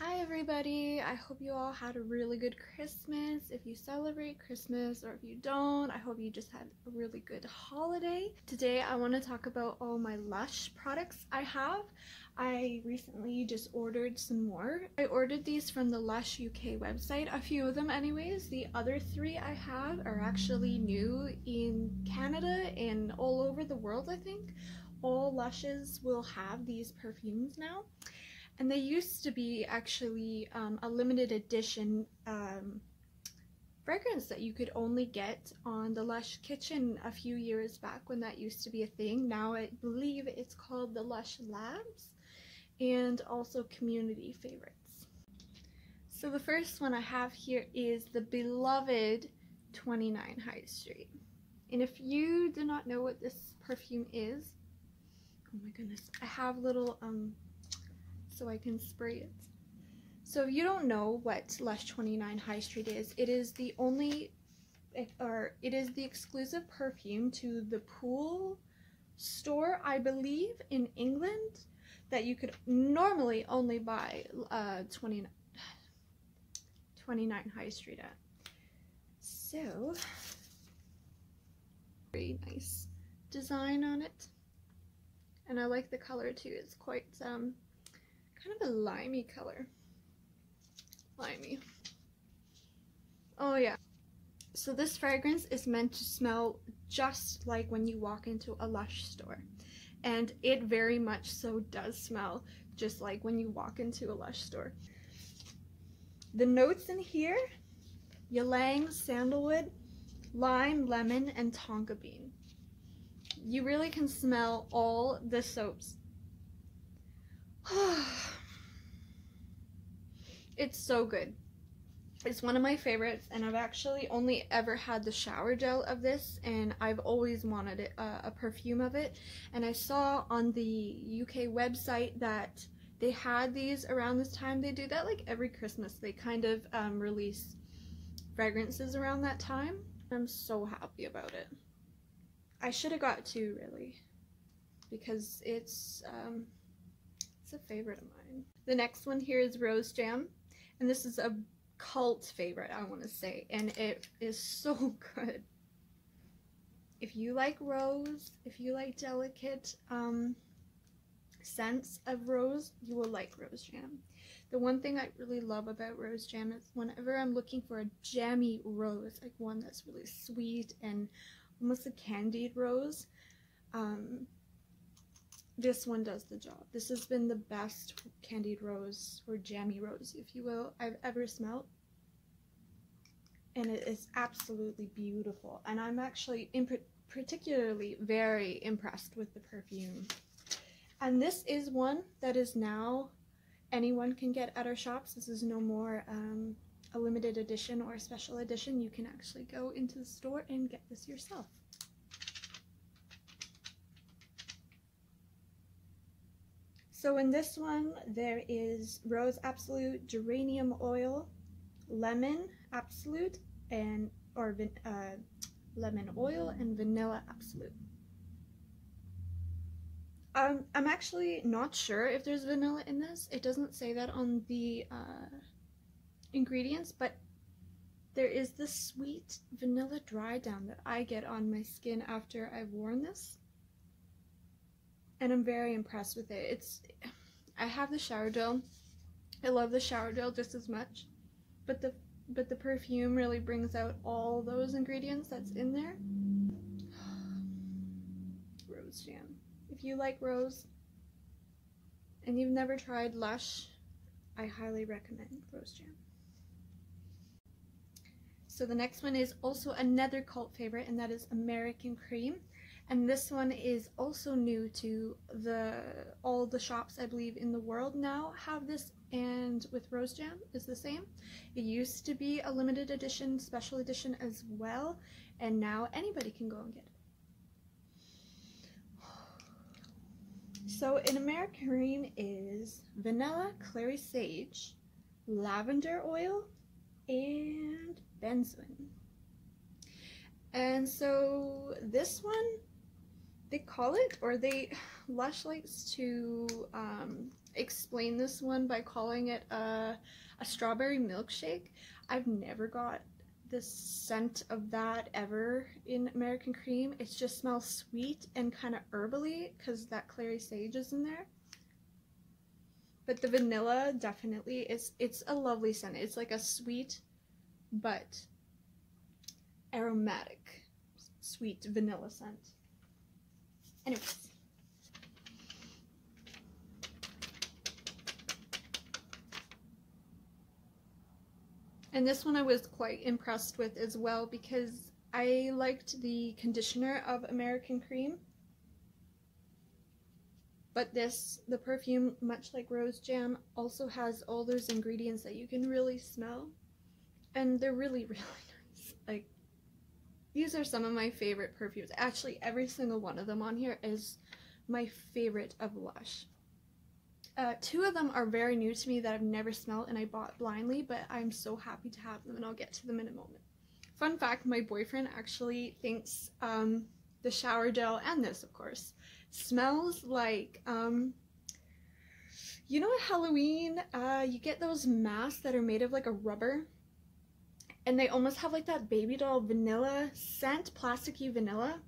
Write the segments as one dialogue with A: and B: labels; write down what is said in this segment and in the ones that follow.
A: Hi everybody, I hope you all had a really good Christmas. If you celebrate Christmas or if you don't, I hope you just had a really good holiday. Today I want to talk about all my LUSH products I have. I recently just ordered some more. I ordered these from the LUSH UK website, a few of them anyways. The other three I have are actually new in Canada and all over the world, I think. All LUSHes will have these perfumes now. And they used to be actually a limited edition fragrance that you could only get on the LUSH Kitchen a few years back when that used to be a thing. Now I believe it's called the LUSH Labs and also community favorites. So the first one I have here is the beloved 29 High Street. And if you do not know what this perfume is, oh my goodness, I have little so I can spray it. So if you don't know what LUSH 29 High Street is, it is the exclusive perfume to the Pool store, I believe, in England, that you could normally only buy 29 High Street at. So, very nice design on it, and I like the color too. It's quite kind of a limey color. Limey. Oh yeah. So this fragrance is meant to smell just like when you walk into a LUSH store. And it very much so does smell just like when you walk into a LUSH store. The notes in here: ylang, sandalwood, lime, lemon, and tonka bean. You really can smell all the soaps. It's so good. It's one of my favorites, and I've actually only ever had the shower gel of this, and I've always wanted it, a perfume of it. And I saw on the UK website that they had these around this time. They do that like every Christmas. They kind of release fragrances around that time. I'm so happy about it. I should have got two, really, because it's a favorite of mine. The next one here is Rose Jam, and this is a cult favorite, I want to say, and it is so good. If you like rose, if you like delicate scents of rose, you will like Rose Jam. The one thing I really love about Rose Jam is whenever I'm looking for a jammy rose, like one that's really sweet and almost a candied rose, this one does the job. This has been the best candied rose, or jammy rose, if you will, I've ever smelled. And it is absolutely beautiful. And I'm actually particularly very impressed with the perfume. And this is one that is now anyone can get at our shops. This is no more a limited edition or a special edition. You can actually go into the store and get this yourself. So in this one, there is Rose Absolute, Geranium Oil, Lemon Absolute, and Lemon Oil, and Vanilla Absolute. I'm actually not sure if there's vanilla in this. It doesn't say that on the ingredients, but there is this sweet vanilla dry down that I get on my skin after I've worn this. And I'm very impressed with it. I have the shower gel. I love the shower gel just as much, but the perfume really brings out all those ingredients that's in there. Rose Jam. If you like rose and you've never tried LUSH, I highly recommend Rose Jam. So the next one is also another cult favorite, and that is American Cream. And this one is also new to all the shops, I believe, in the world now have this, and with Rose Jam is the same. It used to be a limited edition, special edition as well, and now anybody can go and get it. So in American Cream is vanilla, clary sage, lavender oil, and benzoin. And so this one, they call it, or LUSH likes to explain this one by calling it a strawberry milkshake. I've never got the scent of that ever in American Cream. It just smells sweet and kind of herbally because that clary sage is in there. But the vanilla definitely it's a lovely scent. It's like a sweet but aromatic sweet vanilla scent. Anyways. And this one I was quite impressed with as well because I liked the conditioner of American Cream. But the perfume, much like Rose Jam, also has all those ingredients that you can really smell. And they're really, really nice. Like, these are some of my favorite perfumes. Actually, every single one of them on here is my favorite of Lush. 2 of them are very new to me that I've never smelled and I bought blindly, but I'm so happy to have them and I'll get to them in a moment. Fun fact, my boyfriend actually thinks the shower gel, and this of course, smells like, you know at Halloween, you get those masks that are made of like a rubber and they almost have like that baby doll vanilla scent, plasticky vanilla.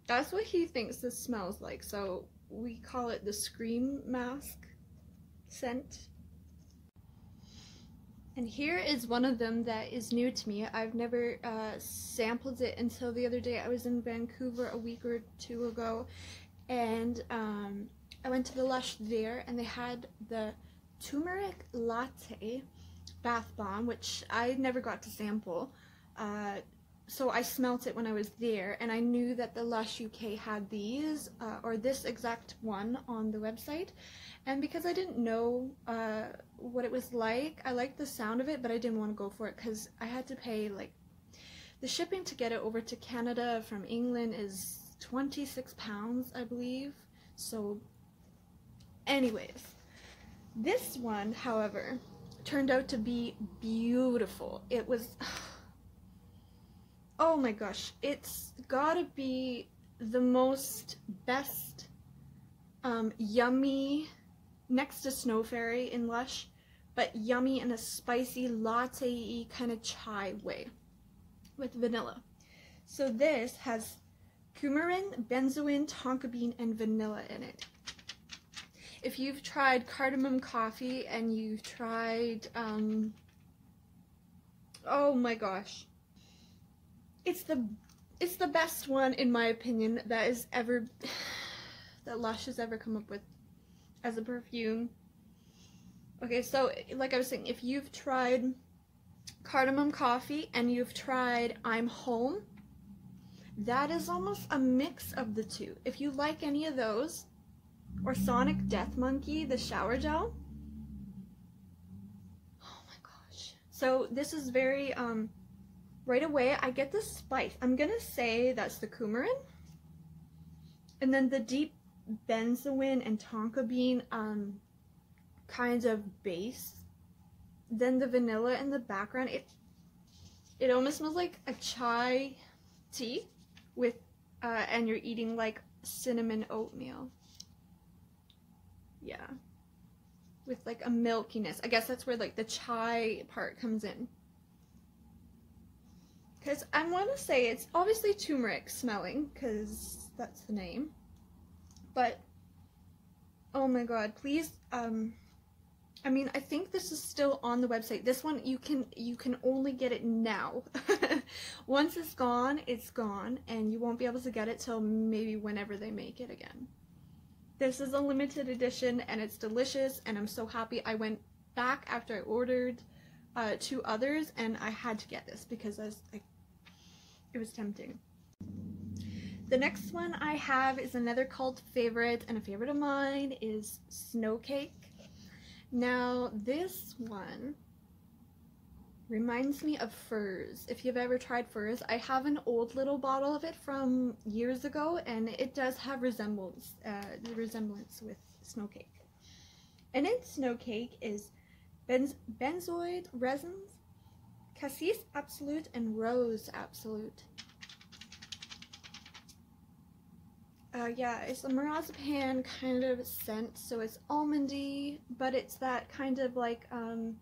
A: That's what he thinks this smells like, so we call it the Scream mask scent. And here is one of them that is new to me. I've never sampled it until the other day. I was in Vancouver a week or 2 ago and I went to the Lush there and they had the Turmeric Latte bath bomb, which I never got to sample. So I smelt it when I was there and I knew that the LUSH UK had these, or this exact one on the website. And because I didn't know what it was like, I liked the sound of it, but I didn't want to go for it because I had to pay, like, the shipping to get it over to Canada from England is £26, I believe. So anyways, this one, however, turned out to be beautiful. It was... oh my gosh, it's gotta be the most best yummy, next to Snow Fairy in Lush, but yummy in a spicy latte-y kind of chai way with vanilla. So this has coumarin, benzoin, tonka bean, and vanilla in it. If you've tried cardamom coffee and you've tried, oh my gosh, it's the best one in my opinion that Lush has ever come up with as a perfume. Okay, so like I was saying, if you've tried cardamom coffee and you've tried I'm Home, that is almost a mix of the two. If you like any of those, or Sonic Death Monkey, the shower gel, oh my gosh. So this is very right away, I get the spice. I'm gonna say that's the coumarin. And then the deep benzoin and tonka bean kinds of base. Then the vanilla in the background. It almost smells like a chai tea with, and you're eating like cinnamon oatmeal. Yeah. With like a milkiness. I guess that's where like the chai part comes in. Because I want to say it's obviously turmeric smelling, because that's the name. But, oh my god, please, I mean, I think this is still on the website. This one, you can only get it now. Once it's gone, and you won't be able to get it till maybe whenever they make it again. This is a limited edition, and it's delicious, and I'm so happy. I went back after I ordered 2 others, and I had to get this because it was tempting. The next one I have is another cult favorite, and a favorite of mine is Snow Cake. Now this one reminds me of Furs. If you've ever tried Furs, I have an old little bottle of it from years ago, and it does have resemblance with Snow Cake. And in Snow Cake is benzoid resins, Cassis Absolute, and Rose Absolute. Yeah, it's a marzipan kind of scent, so it's almondy, but it's that kind of like, kind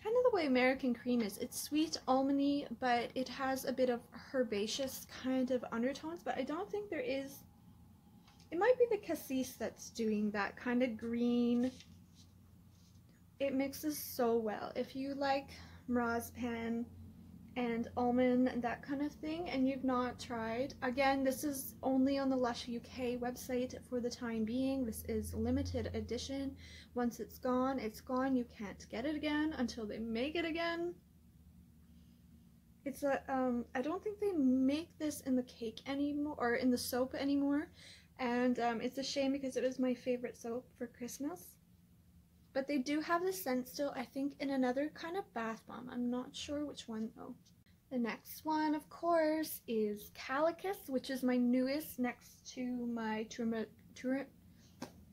A: of the way American cream is. It's sweet, almondy, but it has a bit of herbaceous kind of undertones, but I don't think there is. It might be the cassis that's doing that kind of green. It mixes so well. If you like marzipan and almond and that kind of thing and you've not tried, again, this is only on the LUSH UK website for the time being. This is limited edition. Once it's gone, it's gone. You can't get it again until they make it again. It's a I don't think they make this in the cake anymore, or in the soap anymore, and it's a shame because it was my favorite soap for Christmas. But they do have the scent still, I think, in another kind of bath bomb. I'm not sure which one though. The next one, of course, is Calacas, which is my newest next to my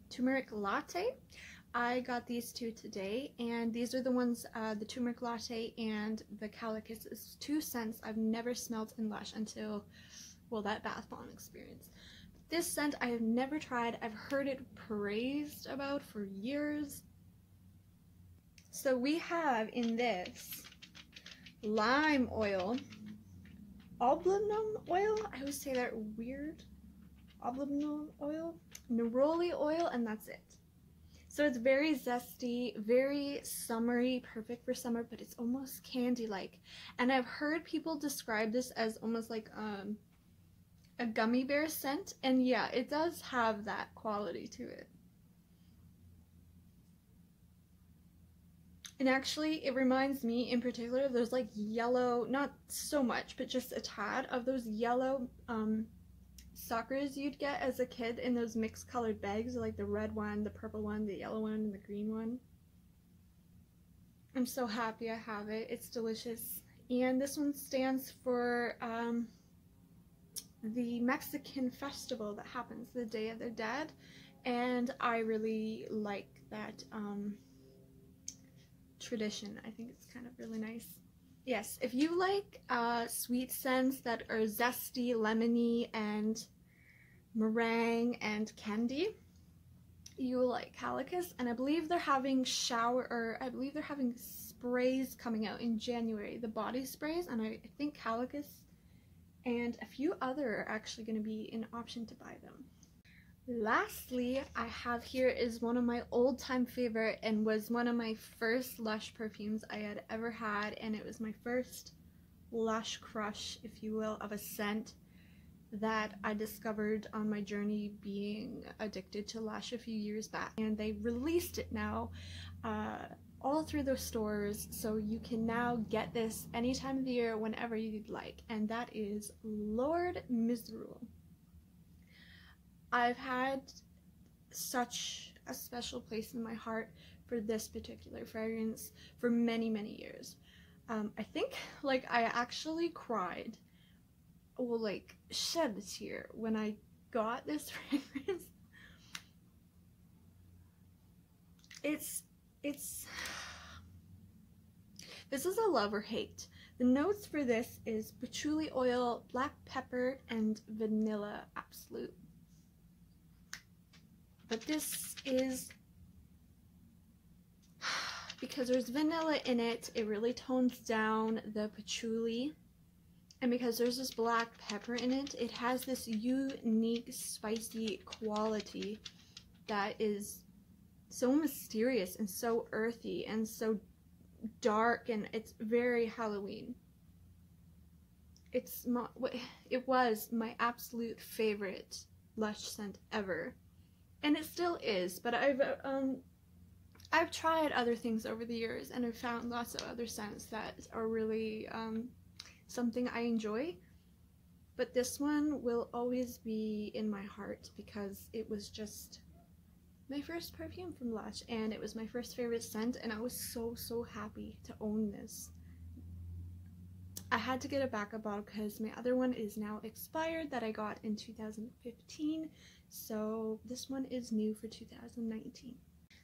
A: Turmeric Latte. I got these two today, and these are the ones, the Turmeric Latte and the Calacas is two scents I've never smelled in LUSH until, well, that bath bomb experience. This scent I have never tried. I've heard it praised about for years. So we have in this lime oil, oblonum oil, I always say that weird, oblonum oil, neroli oil, and that's it. So it's very zesty, very summery, perfect for summer, but it's almost candy-like. And I've heard people describe this as almost like a gummy bear scent, and yeah, it does have that quality to it. And actually, it reminds me in particular of those like yellow, not so much, but just a tad of those yellow suckers you'd get as a kid in those mixed colored bags, like the red one, the purple one, the yellow one, and the green one. I'm so happy I have it. It's delicious. And this one stands for the Mexican festival that happens the Day of the Dead, and I really like that tradition. I think it's kind of really nice. Yes, if you like sweet scents that are zesty, lemony, and meringue and candy, you will like Calacas. And I believe they're having sprays coming out in January, the body sprays, and I think Calacas and a few other are actually going to be an option to buy them. Lastly, I have here is one of my old-time favorite and was one of my first LUSH perfumes I had ever had, and it was my first LUSH crush, if you will, of a scent that I discovered on my journey being addicted to LUSH a few years back. And they released it now all through those stores, so you can now get this any time of the year whenever you'd like, and that is Lord Misrule. I've had such a special place in my heart for this particular fragrance for many, many years. I think like I actually cried, well, like shed a tear when I got this fragrance. This is a love or hate. The notes for this is patchouli oil, black pepper, and vanilla absolute. But this is, because there's vanilla in it, it really tones down the patchouli. And because there's this black pepper in it, it has this unique spicy quality that is so mysterious and so earthy and so dark, and it's very Halloween. It was my absolute favorite LUSH scent ever. And it still is, but I've tried other things over the years, and I've found lots of other scents that are really something I enjoy. But this one will always be in my heart because it was just my first perfume from LUSH, and it was my first favorite scent, and I was so happy to own this. I had to get a backup bottle because my other one is now expired that I got in 2015. So this one is new for 2019.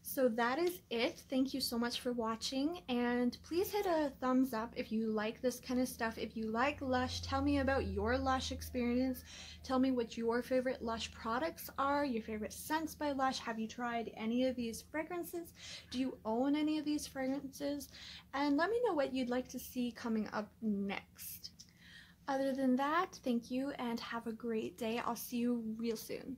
A: So that is it. Thank you so much for watching, and please hit a thumbs up if you like this kind of stuff. If you like Lush, tell me about your Lush experience. Tell me what your favorite Lush products are, your favorite scents by Lush. Have you tried any of these fragrances? Do you own any of these fragrances? And let me know what you'd like to see coming up next. Other than that, thank you and have a great day. I'll see you real soon.